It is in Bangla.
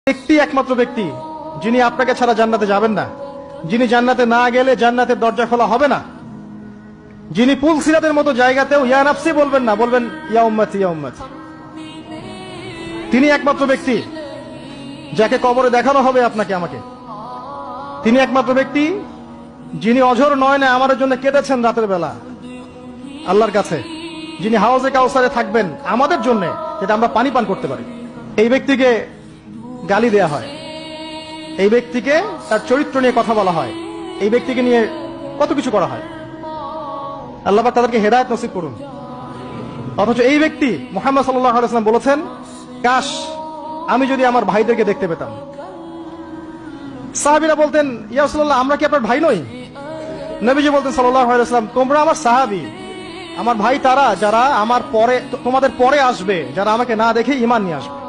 ব্যক্তি একমাত্র ব্যক্তি যিনি আপনাকে ছাড়া জান্নাতে যাবেন না, যিনি জান্নাতে না গেলে জান্নাতের দরজা খোলা হবে না, যিনি পুল সিরাতের মতো জায়গাতেও ইয়া নাফসি বলবেন না, বলবেন ইয়া উম্মতি ইয়া উম্মতি। তিনি একমাত্র ব্যক্তি যাকে কবরে দেখানো হবে আপনাকে আমাকে। তিনি একমাত্র ব্যক্তি যিনি অঝর নয়নে আমার জন্য কেঁদেছেন রাতের বেলা আল্লাহর কাছে, যিনি হাউজে কাউসারে থাকবেন আমাদের জন্য, যেটা আমরা পানি পান করতে পারি। এই ব্যক্তিকে গালি দেয়া হয়, এই ব্যক্তিকে তার চরিত্র নিয়ে কথা বলা হয়, এই ব্যক্তিকে নিয়ে কত কিছু করা হয়। আল্লাহ পাক তাদেরকে হেদায়েত নসিব করুন। অথচ এই ব্যক্তি মুহাম্মদ সাল্লাল্লাহু আলাইহি ওয়াসাল্লাম বলেছেন, কাশ আমি যদি আমার ভাইদেরকে দেখতে পেতাম। সাহাবীরা বলতেন, ইয়া রাসূলুল্লাহ আমরা কি আপনার ভাই নই? নবীজি বলতেন সাল্লাল্লাহু আলাইহি ওয়াসাল্লাম, তোমরা আমার সাহাবী, আমার ভাই তারা যারা আমার পরে, তোমাদের পরে আসবে, যারা আমাকে না দেখে ঈমান নিয়ে আসবে।